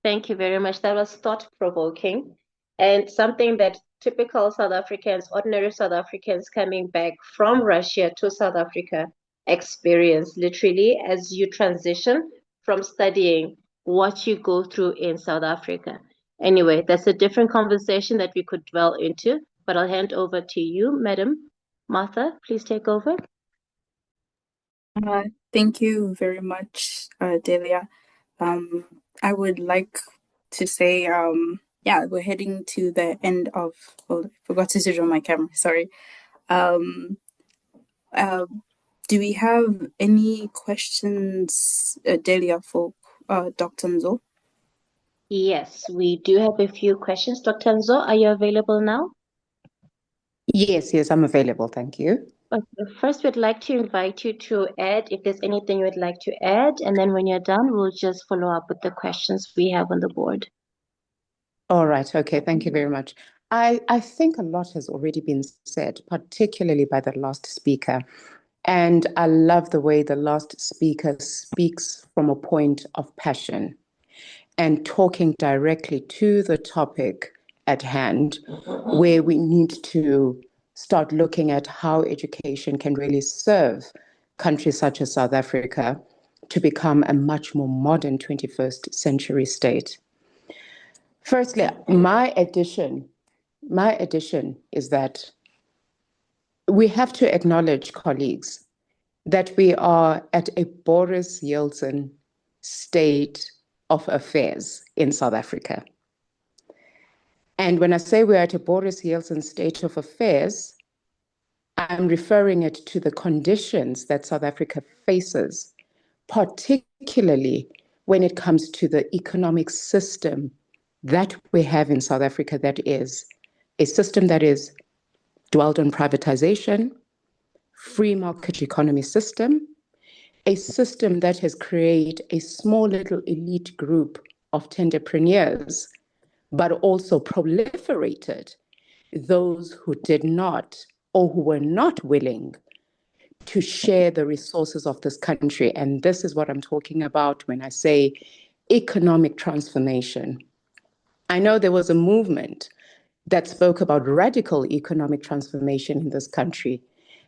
Thank you very much. That was thought-provoking and something that typical South Africans, ordinary South Africans coming back from Russia to South Africa experience literally as you transition from studying what you go through in South Africa. Anyway, that's a different conversation that we could dwell into, but I'll hand over to you, Madam Martha. Please take over. Uh, Thank you very much, Delia. Um, I would like to say, yeah, we're heading to the end of, well, I forgot to switch on my camera, sorry. Um, uh, do we have any questions, Delia, for Dr. Nzo? Yes, we do have a few questions. Dr. Nzo, are you available now? Yes, I'm available. Thank you. Okay, first, we'd like to invite you to add if there's anything you would like to add, and then when you're done, we'll just follow up with the questions we have on the board. All right. Okay. Thank you very much. I think a lot has already been said, particularly by the last speaker. And I love the way the last speaker speaks from a point of passion and talking directly to the topic at hand, where we need to start looking at how education can really serve countries such as South Africa to become a much more modern 21st century state. Firstly, my addition is that we have to acknowledge, colleagues, that we are at a Boris Yeltsin state of affairs in South Africa. And when I say we're at a Boris Yeltsin state of affairs, I'm referring it to the conditions that South Africa faces, particularly when it comes to the economic system that we have in South Africa, that is a system that is dwelled on privatization, free market economy system, a system that has created a small little elite group of entrepreneurs, but also proliferated those who did not or who were not willing to share the resources of this country. And this is what I'm talking about when I say economic transformation. I know there was a movement that spoke about radical economic transformation in this country,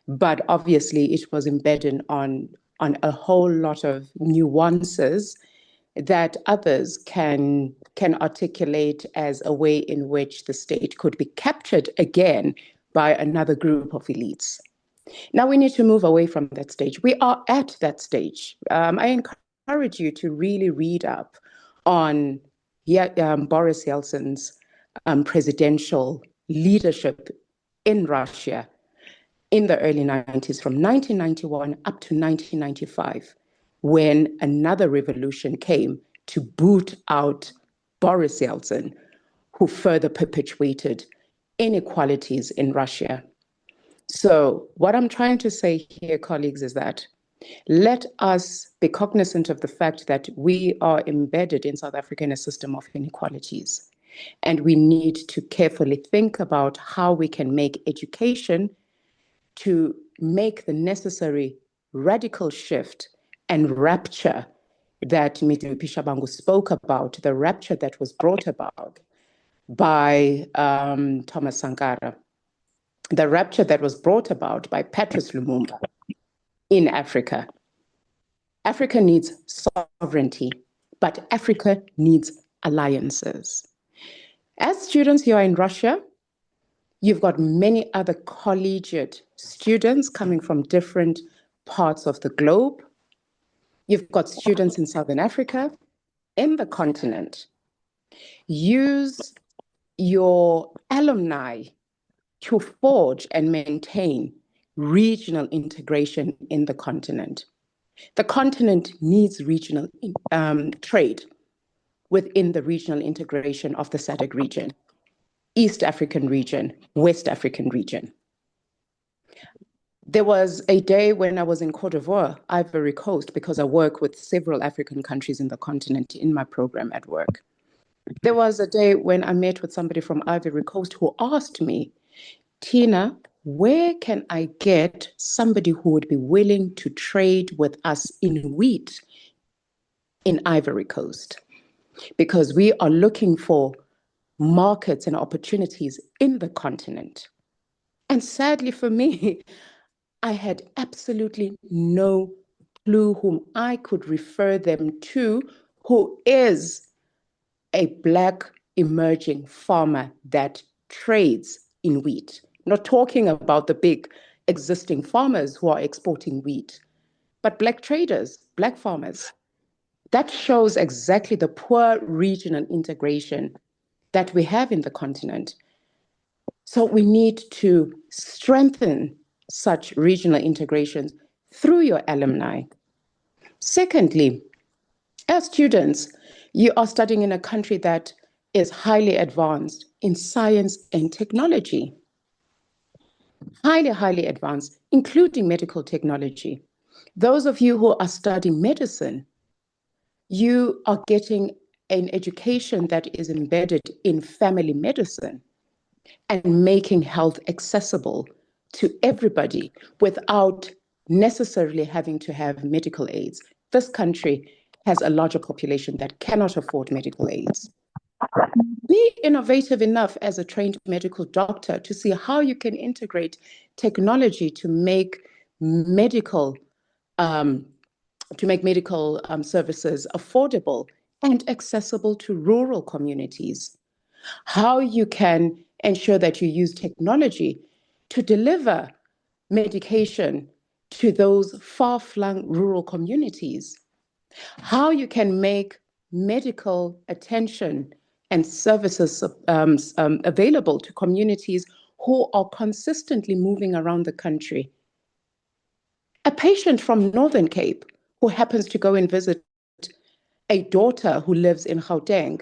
but obviously it was embedded on a whole lot of nuances that others can articulate as a way in which the state could be captured again by another group of elites. Now we need to move away from that stage. We are at that stage. I encourage you to really read up on Boris Yeltsin's presidential leadership in Russia in the early 90s, from 1991 up to 1995, when another revolution came to boot out Boris Yeltsin, who further perpetuated inequalities in Russia. So what I'm trying to say here, colleagues, is that let us be cognizant of the fact that we are embedded in South Africa in a system of inequalities. And we need to carefully think about how we can make education to make the necessary radical shift and rapture that Midupi Shabangu spoke about, the rapture that was brought about by Thomas Sankara, the rapture that was brought about by Patrice Lumumba in Africa. Africa needs sovereignty, but Africa needs alliances. As students here in Russia, you've got many other collegiate students coming from different parts of the globe. You've got students in Southern Africa, in the continent. Use your alumni to forge and maintain regional integration in the continent. The continent needs regional trade within the regional integration of the SADC region, East African region, West African region. There was a day when I was in Cote d'Ivoire, Ivory Coast, because I work with several African countries in the continent in my program at work. There was a day when I met with somebody from Ivory Coast who asked me, Tina, where can I get somebody who would be willing to trade with us in wheat in Ivory Coast? because we are looking for markets and opportunities in the continent. And sadly for me, I had absolutely no clue whom I could refer them to, who is a Black emerging farmer that trades in wheat. Not talking about the big existing farmers who are exporting wheat, but Black traders, Black farmers. That shows exactly the poor regional integration that we have in the continent. So we need to strengthen such regional integrations through your alumni. Secondly, as students, you are studying in a country that is highly advanced in science and technology, highly advanced, including medical technology. Those of you who are studying medicine, you are getting an education that is embedded in family medicine and making health accessible to everybody without necessarily having to have medical aids. This country has a larger population that cannot afford medical aids. Be innovative enough as a trained medical doctor to see how you can integrate technology to make medical services affordable and accessible to rural communities. How you can ensure that you use technology to deliver medication to those far-flung rural communities. How you can make medical attention and services available to communities who are consistently moving around the country. A patient from Northern Cape who happens to go and visit a daughter who lives in Gauteng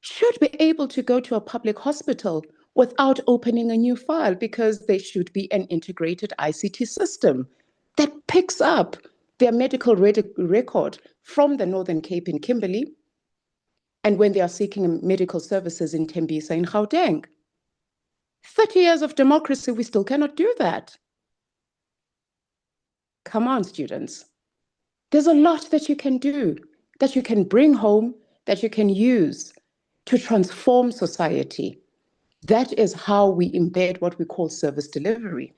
should be able to go to a public hospital without opening a new file, because there should be an integrated ICT system that picks up their medical record from the Northern Cape in Kimberley, and when they are seeking medical services in Tembisa in Gauteng. 30 years of democracy, we still cannot do that. Come on, students. There's a lot that you can do, that you can bring home, that you can use to transform society. That is how we embed what we call service delivery.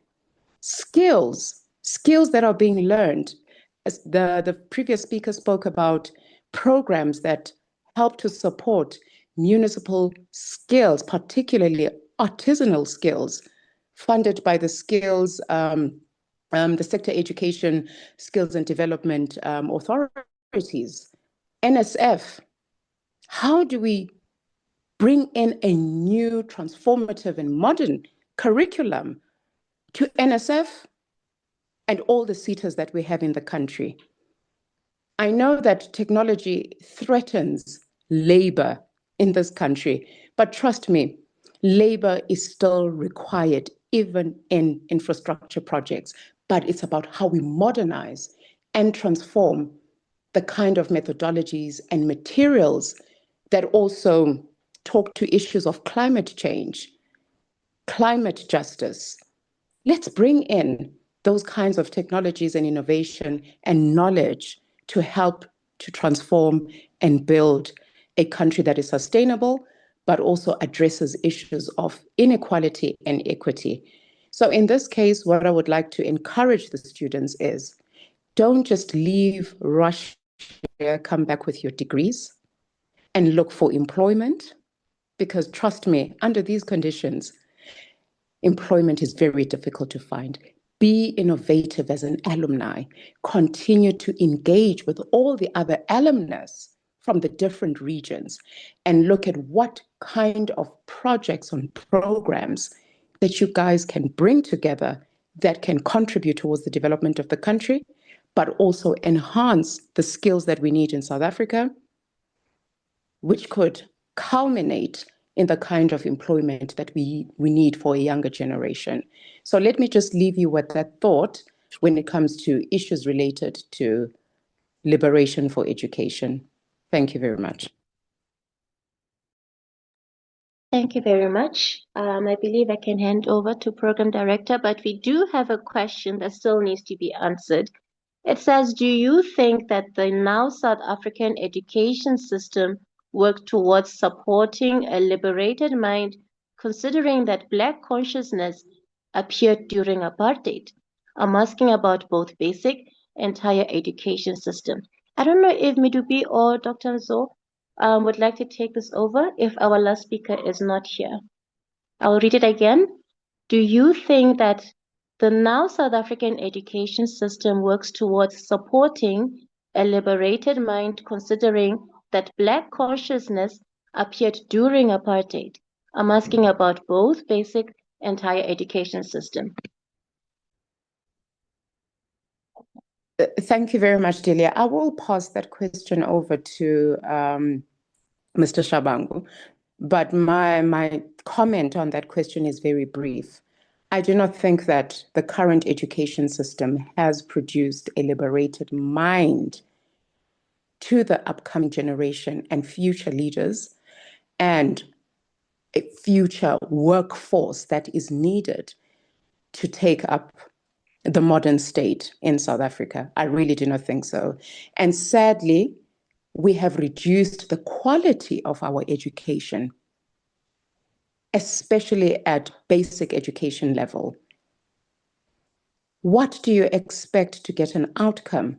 Skills that are being learned. As the previous speaker spoke about programs that help to support municipal skills, particularly artisanal skills, funded by the skills, the sector education skills and development authorities, NSF. How do we bring in a new transformative and modern curriculum to NSF and all the SETAs that we have in the country? I know that technology threatens labor in this country, but trust me, labor is still required even in infrastructure projects. But it's about how we modernize and transform the kind of methodologies and materials that also talk to issues of climate change, climate justice. Let's bring in those kinds of technologies and innovation and knowledge to help to transform and build a country that is sustainable, but also addresses issues of inequality and equity. So in this case, what I would like to encourage the students is, don't just leave Russia, come back with your degrees and look for employment, because trust me, under these conditions, employment is very difficult to find. Be innovative as an alumni. Continue to engage with all the other alumnus from the different regions and look at what kind of projects and programs that you guys can bring together that can contribute towards the development of the country, but also enhance the skills that we need in South Africa, which could culminate in the kind of employment that we need for a younger generation. So let me just leave you with that thought when it comes to issues related to liberation for education. Thank you very much. Thank you very much. I believe I can hand over to Program Director, but we do have a question that still needs to be answered. It says, do you think that the now South African education system works towards supporting a liberated mind, considering that Black consciousness appeared during apartheid? I'm asking about both basic and higher education system. I don't know if Midubi or Dr. Zo would like to take this over if our last speaker is not here. I'll read it again. Do you think that the now South African education system works towards supporting a liberated mind, considering that Black consciousness appeared during apartheid? I'm asking about both basic and higher education system. Thank you very much, Delia. I will pass that question over to Mr. Shabangu, but my comment on that question is very brief. I do not think that the current education system has produced a liberated mind to the upcoming generation and future leaders and a future workforce that is needed to take up the modern state in South Africa. I really do not think so. And sadly, we have reduced the quality of our education, especially at basic education level. What do you expect to get an outcome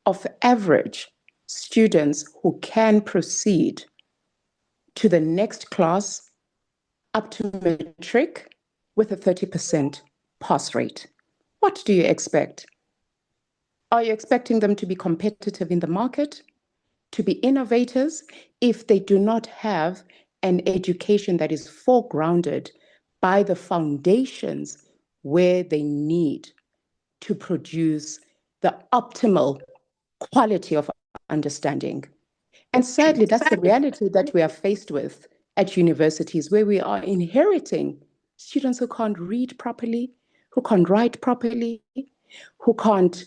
of average students who can proceed to the next class up to matric with a 30% pass rate? What do you expect? Are you expecting them to be competitive in the market, to be innovators, if they do not have an education that is foregrounded by the foundations where they need to produce the optimal quality of understanding? And sadly, that's the reality that we are faced with at universities, where we are inheriting students who can't read properly, who can't write properly, who can't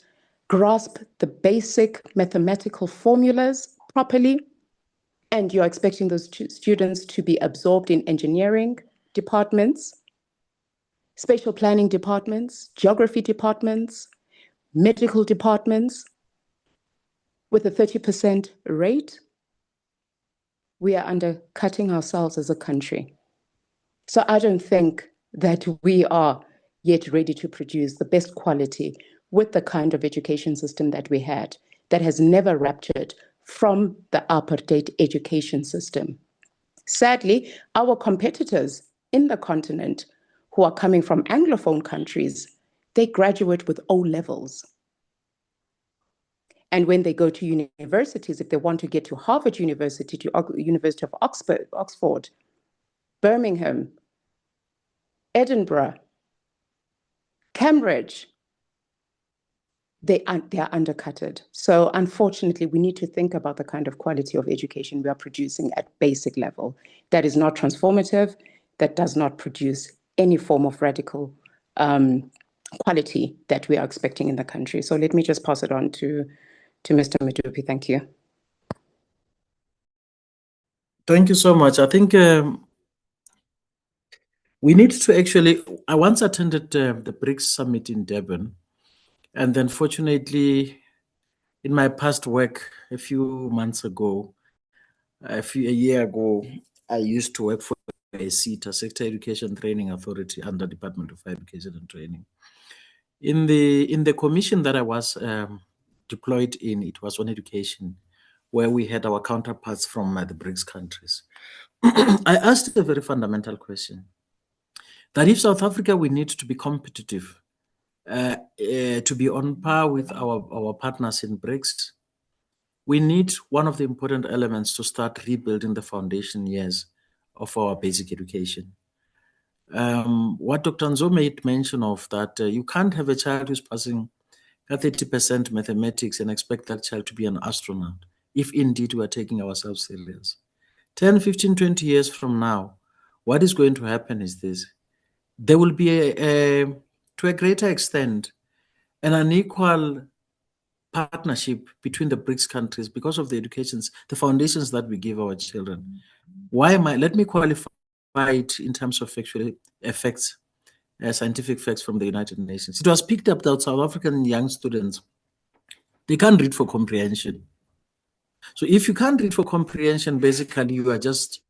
grasp the basic mathematical formulas properly. And you're expecting those students to be absorbed in engineering departments, spatial planning departments, geography departments, medical departments with a 30% rate. We are undercutting ourselves as a country. So I don't think that we are yet ready to produce the best quality with the kind of education system that we had, that has never raptured from the apartheid education system. Sadly, our competitors in the continent who are coming from Anglophone countries, they graduate with O levels. And when they go to universities, if they want to get to Harvard University, to University of Oxford, Birmingham, Edinburgh, Cambridge, they are undercutted. So unfortunately, we need to think about the kind of quality of education we are producing at basic level that is not transformative, that does not produce any form of radical quality that we are expecting in the country. So let me just pass it on to Mr. Midupi. Thank you. Thank you so much. I think we need to actually, I once attended the BRICS summit in Durban. And then fortunately, in my past work a few months ago, a year ago, I used to work for a SETA, Sector Education Training Authority, under Department of Education and Training. In the commission that I was deployed in, it was on education, where we had our counterparts from the BRICS countries. I asked a very fundamental question, that if South Africa, we need to be competitive, to be on par with our partners in BRICS, we need one of the important elements to start rebuilding the foundation years of our basic education. What Dr. Nzo made mention of, that you can't have a child who's passing at 30% mathematics and expect that child to be an astronaut, if indeed we are taking ourselves serious. 10, 15, 20 years from now, what is going to happen is this. There will be, to a greater extent, an unequal partnership between the BRICS countries because of the foundations that we give our children. Let me qualify it in terms of actually effects, scientific facts from the United Nations. It was picked up that South African young students They can't read for comprehension. So if you can't read for comprehension, basically you are just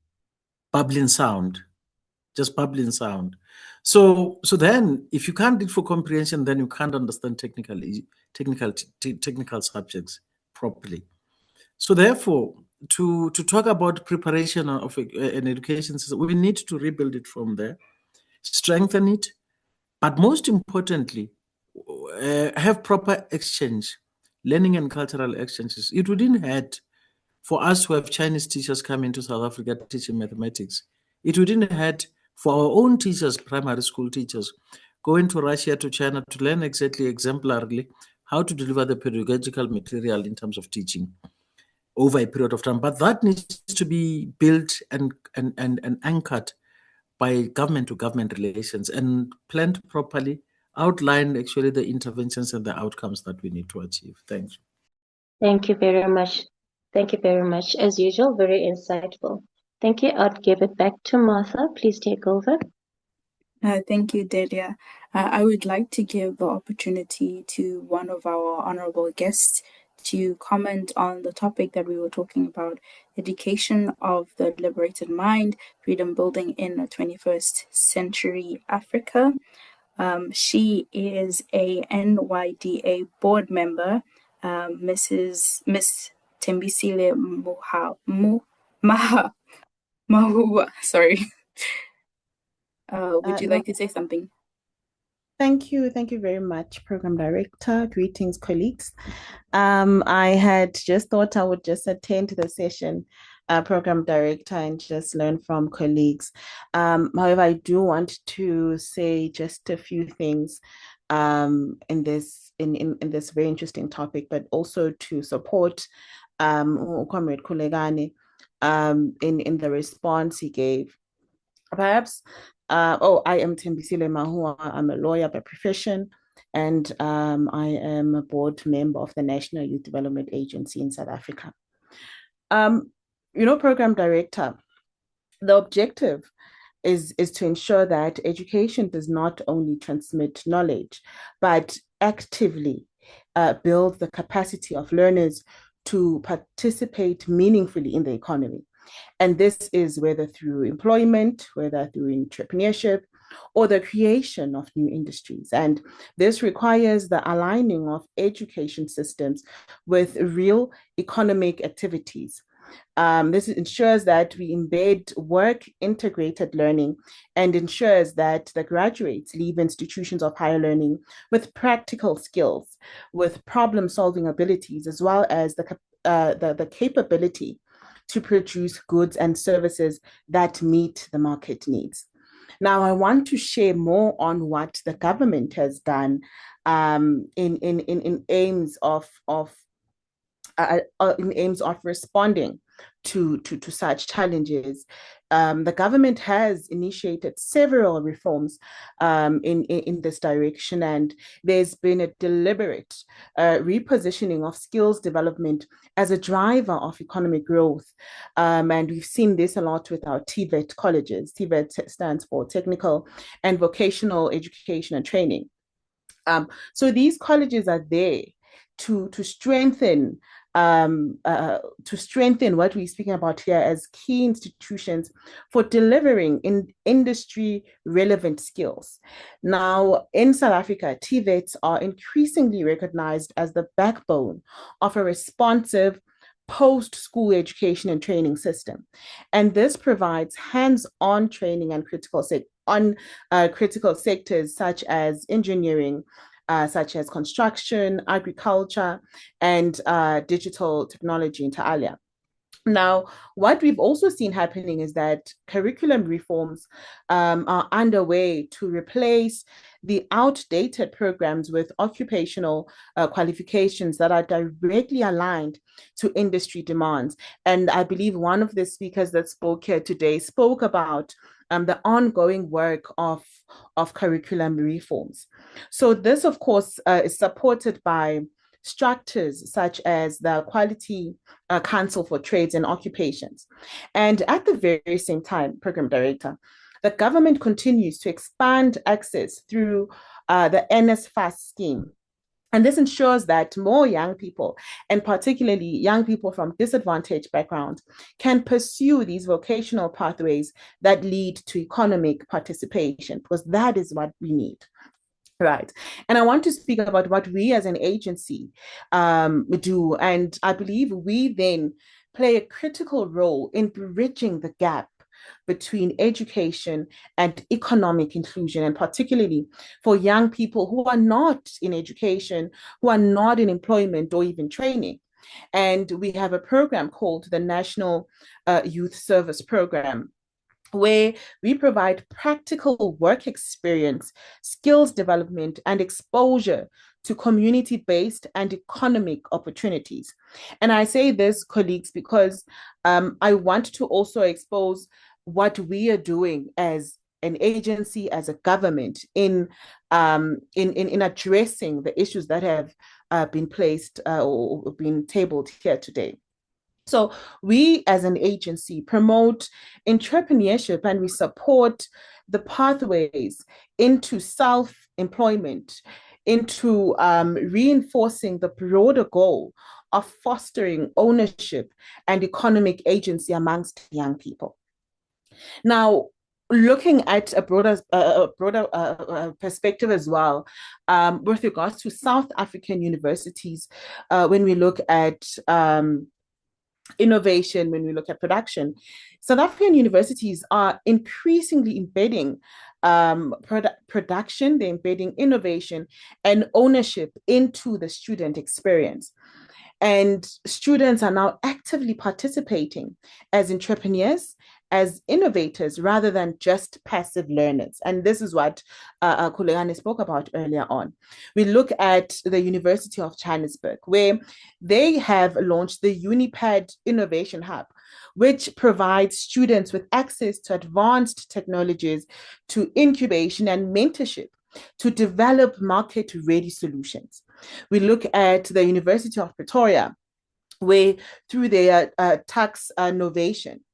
bubbling sound, just bubbling sound. So then if you can't read for comprehension, then you can't understand technical subjects properly. So therefore, to talk about preparation of an education system, we need to rebuild it from there, strengthen it, but most importantly, have proper exchange, learning and cultural exchanges. It wouldn't hurt for us to have Chinese teachers come into South Africa teaching mathematics. It wouldn't hurt for our own teachers, primary school teachers, going to Russia, to China to learn exactly exemplarily how to deliver the pedagogical material in terms of teaching over a period of time. But that needs to be built and anchored by government to government relations and planned properly, outline actually the interventions and the outcomes that we need to achieve. Thanks. Thank you very much. Thank you very much. As usual, very insightful. Thank you. I'll give it back to Martha. Please take over. Thank you, Delia. I would like to give the opportunity to one of our honorable guests to comment on the topic that we were talking about, education of the liberated mind, freedom building in the 21st century Africa. She is a NYDA board member, Miss Tembisile Mahua. Sorry. Would you like to say something? Thank you. Thank you very much, Program Director. Greetings, colleagues. I had just thought I would just attend the session, Program Director, and just learn from colleagues. However, I do want to say just a few things in this very interesting topic, but also to support Comrade Kulegane in the response he gave. Perhaps, I am Tembisile Mahua. I'm a lawyer by profession, and I am a board member of the National Youth Development Agency in South Africa. Program Director, the objective is to ensure that education does not only transmit knowledge, but actively build the capacity of learners to participate meaningfully in the economy. And this is whether through employment, whether through entrepreneurship, or the creation of new industries. And this requires the aligning of education systems with real economic activities. This ensures that we embed work-integrated learning and ensures that the graduates leave institutions of higher learning with practical skills, with problem-solving abilities, as well as the capability to produce goods and services that meet the market needs. Now, I want to share more on what the government has done in aims of responding to such challenges. The government has initiated several reforms in this direction, and there's been a deliberate repositioning of skills development as a driver of economic growth. And we've seen this a lot with our TVET colleges. TVET stands for Technical and Vocational Education and Training. So these colleges are there to strengthen what we're speaking about here as key institutions for delivering in industry relevant skills. Now, in South Africa, TVETs are increasingly recognized as the backbone of a responsive post-school education and training system. And this provides hands-on training and critical sectors such as engineering, such as construction, agriculture, and digital technology inter alia. Now, what we've also seen happening is that curriculum reforms are underway to replace the outdated programs with occupational qualifications that are directly aligned to industry demands. And I believe one of the speakers that spoke here today spoke about the ongoing work of curriculum reforms. So this, of course, is supported by structures such as the Quality Council for Trades and Occupations. And at the very same time, Program Director, the government continues to expand access through the NSFAS scheme, And this ensures that more young people, and particularly young people from disadvantaged backgrounds, can pursue these vocational pathways that lead to economic participation, because that is what we need. Right. And I want to speak about what we as an agency do. And I believe we then play a critical role in bridging the gap between education and economic inclusion, and particularly for young people who are not in education, who are not in employment or even training. And we have a program called the National Youth Service Program, where we provide practical work experience, skills development, and exposure to community-based and economic opportunities. And I say this, colleagues, because I want to also expose what we are doing as an agency, as a government, in addressing the issues that have been placed or been tabled here today. So we as an agency promote entrepreneurship, and we support the pathways into self-employment, into reinforcing the broader goal of fostering ownership and economic agency amongst young people. Now, looking at a broader perspective as well, with regards to South African universities, when we look at innovation, when we look at production, South African universities are increasingly embedding production, they're embedding innovation and ownership into the student experience. And students are now actively participating as entrepreneurs, as innovators, rather than just passive learners. And this is what Kulegane spoke about earlier on. We look at the University of Johannesburg, where they have launched the UniPad Innovation Hub, which provides students with access to advanced technologies, to incubation and mentorship, to develop market-ready solutions. We look at the University of Pretoria, where through their tax innovation,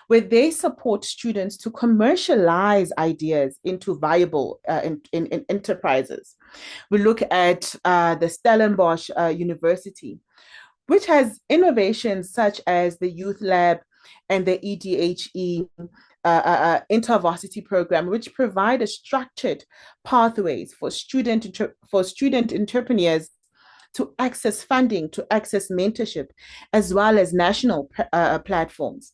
where they support students to commercialize ideas into viable in enterprises. We look at the Stellenbosch University, which has innovations such as the Youth Lab and the EDHE intervarsity program, which provide a structured pathways for student entrepreneurs to access funding, to access mentorship, as well as national platforms.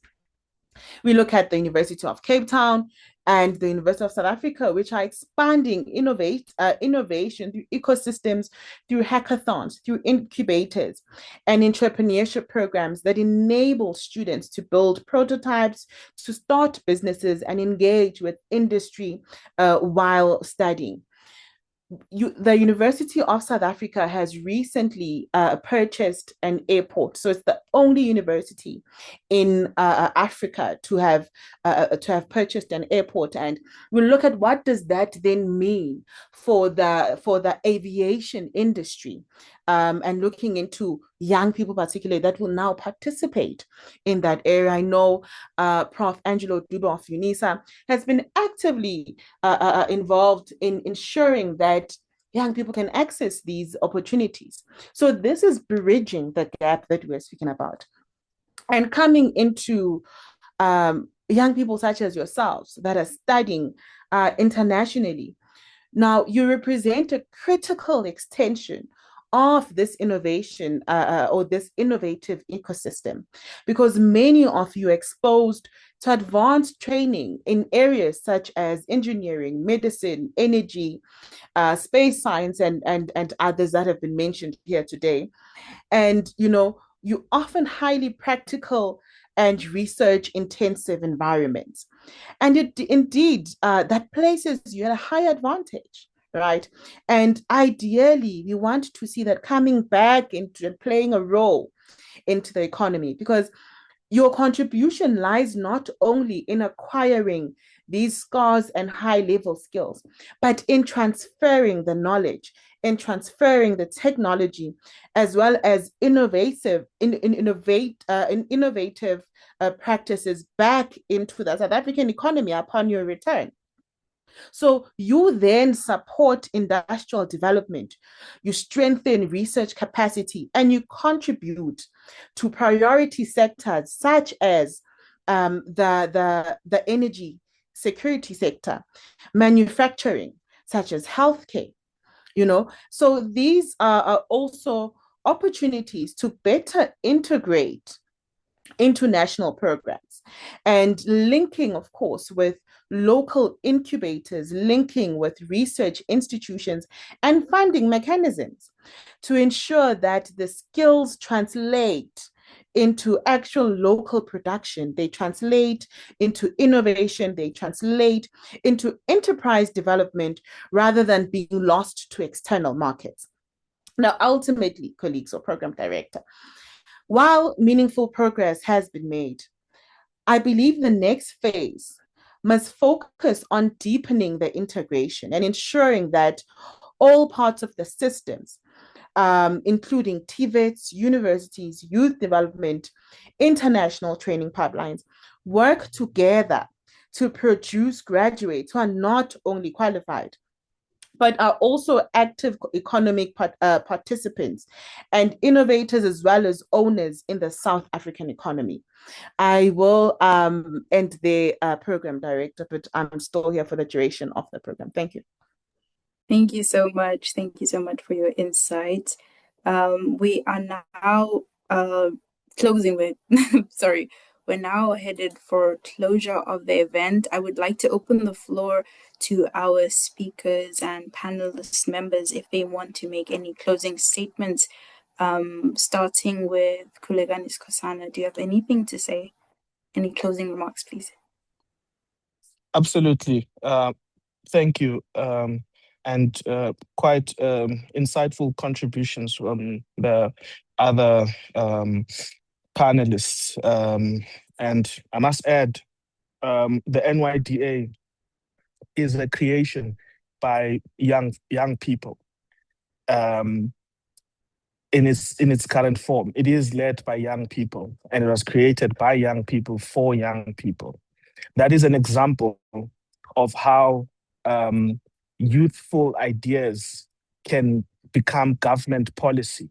We look at the University of Cape Town and the University of South Africa, which are expanding innovation through ecosystems, through hackathons, through incubators, and entrepreneurship programs that enable students to build prototypes, to start businesses, and engage with industry while studying. The University of South Africa has recently purchased an airport. So it's the only university in Africa to have purchased an airport. And we'll look at what does that then mean for the aviation industry, and looking into young people particularly that will now participate in that area. I know Prof. Angelo Dube of UNISA has been actively involved in ensuring that young people can access these opportunities. So this is bridging the gap that we're speaking about. And coming into young people such as yourselves that are studying internationally. Now, you represent a critical extension of this innovation or this innovative ecosystem, because many of you are exposed to advanced training in areas such as engineering, medicine, energy, space science, and others that have been mentioned here today. And, you often highly practical and research intensive environments. And indeed, that places you at a high advantage, right? And ideally, we want to see that coming back into playing a role into the economy, because your contribution lies not only in acquiring these scars and high level skills, but in transferring the knowledge, in transferring the technology, as well as innovative practices back into the South African economy upon your return. So you then support industrial development, you strengthen research capacity, and you contribute to priority sectors such as the energy security sector, manufacturing, such as healthcare. So these are also opportunities to better integrate into national programs and linking, of course, with local incubators, linking with research institutions and funding mechanisms to ensure that the skills translate into actual local production, they translate into innovation, they translate into enterprise development rather than being lost to external markets. Now, ultimately, colleagues or program director, while meaningful progress has been made, I believe the next phase must focus on deepening the integration and ensuring that all parts of the systems, including TVETs, universities, youth development, international training pipelines, work together to produce graduates who are not only qualified, but are also active economic participants and innovators as well as owners in the South African economy. I will end the program director, but I'm still here for the duration of the program. Thank you. Thank you so much. Thank you so much for your insight. We are now closing with, sorry, we're now headed for closure of the event. I would like to open the floor to our speakers and panelist members if they want to make any closing statements, starting with Kuleganis Kosana. Do you have anything to say? Any closing remarks, please? Absolutely. Thank you. And quite insightful contributions from the other panelists. And I must add, the NYDA is a creation by young people. In its current form, it is led by young people, and it was created by young people for young people. That is an example of how youthful ideas can become government policy.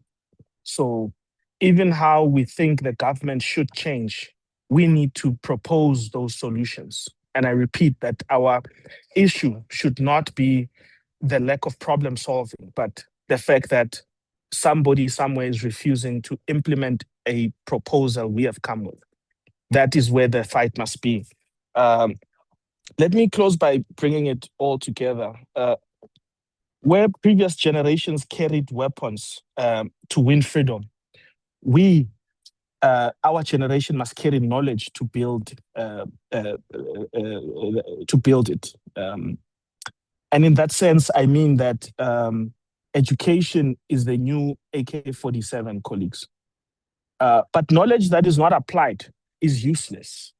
So even how we think the government should change, we need to propose those solutions. And I repeat that our issue should not be the lack of problem solving, but the fact that somebody somewhere is refusing to implement a proposal we have come with. That is where the fight must be. Let me close by bringing it all together. Where previous generations carried weapons to win freedom, our generation must carry knowledge to build it. And in that sense, I mean that education is the new AK-47, colleagues. But knowledge that is not applied is useless.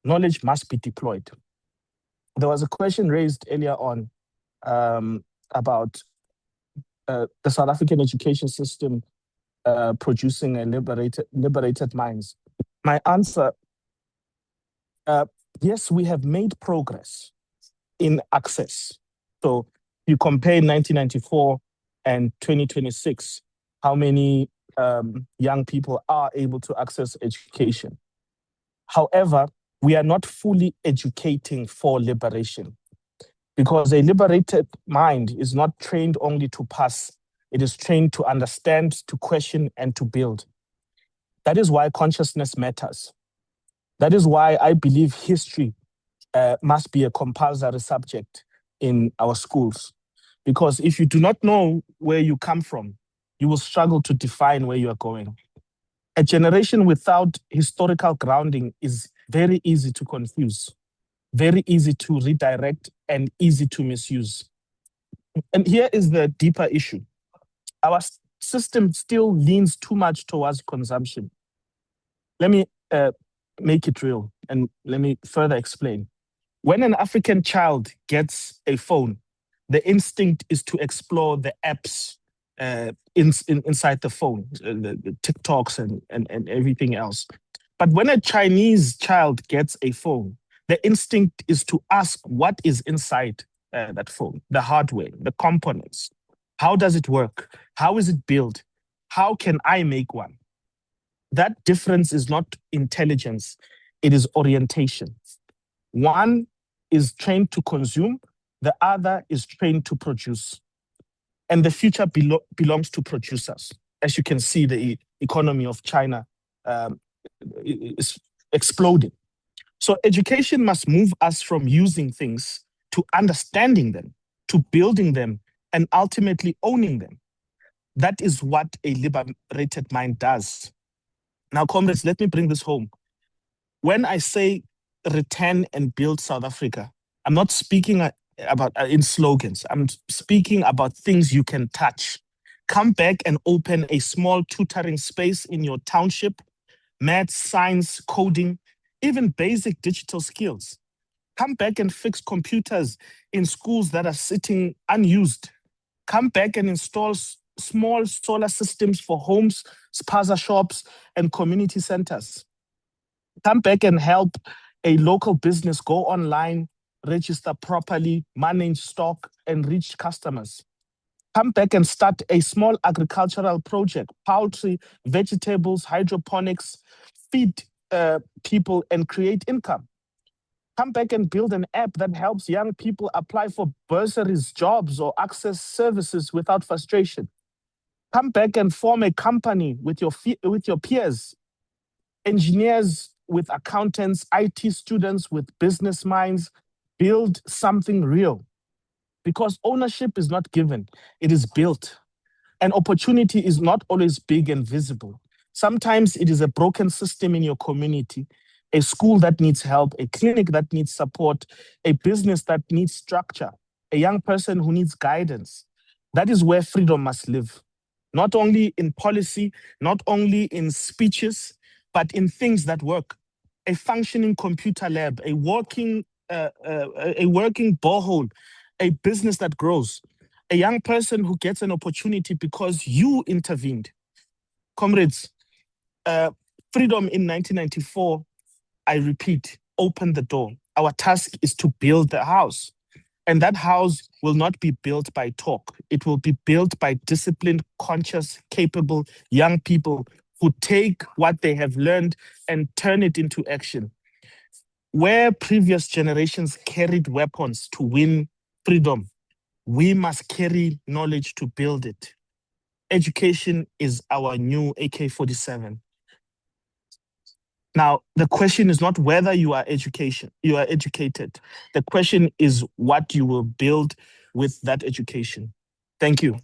Knowledge must be deployed. There was a question raised earlier on about the South African education system producing a liberated minds. My answer, yes, we have made progress in access. So you compare 1994 and 2026, how many young people are able to access education. However, we are not fully educating for liberation, because a liberated mind is not trained only to pass. It is trained to understand, to question, and to build. That is why consciousness matters. That is why I believe history must be a compulsory subject in our schools. Because if you do not know where you come from, you will struggle to define where you are going. A generation without historical grounding is very easy to confuse, very easy to redirect, and easy to misuse. And here is the deeper issue. Our system still leans too much towards consumption. Let me make it real, and let me further explain. When an African child gets a phone, the instinct is to explore the apps inside the phone, the TikToks and everything else. But when a Chinese child gets a phone, The instinct is to ask what is inside that phone, the hardware, the components. How does it work? How is it built? How can I make one? That difference is not intelligence, it is orientation. One is trained to consume, the other is trained to produce. And the future belongs to producers. As you can see, the economy of China is exploding. So education must move us from using things to understanding them, to building them, and ultimately owning them. That is what a liberated mind does. Now, comrades, let me bring this home. When I say return and build South Africa, I'm not speaking about in slogans. I'm speaking about things you can touch. Come back and open a small tutoring space in your township, math, science, coding, even basic digital skills. Come back and fix computers in schools that are sitting unused. Come back and install small solar systems for homes, spaza shops, and community centers. Come back and help a local business go online, register properly, manage stock, and reach customers. Come back and start a small agricultural project, poultry, vegetables, hydroponics, feed people and create income. Come back and build an app that helps young people apply for bursaries, jobs, or access services without frustration. Come back and form a company with your peers, engineers with accountants, IT students with business minds. Build something real. Because ownership is not given, it is built. And opportunity is not always big and visible. Sometimes it is a broken system in your community, a school that needs help, a clinic that needs support, a business that needs structure, a young person who needs guidance. That is where freedom must live. Not only in policy, not only in speeches, but in things that work. A functioning computer lab, a working borehole, a business that grows, a young person who gets an opportunity because you intervened. Comrades, freedom in 1994, I repeat, opened the door. Our task is to build the house. And that house will not be built by talk. It will be built by disciplined, conscious, capable young people who take what they have learned and turn it into action. Where previous generations carried weapons to win freedom, we must carry knowledge to build it. Education is our new AK-47. Now, the question is not whether you are educated. The question is what you will build with that education. Thank you.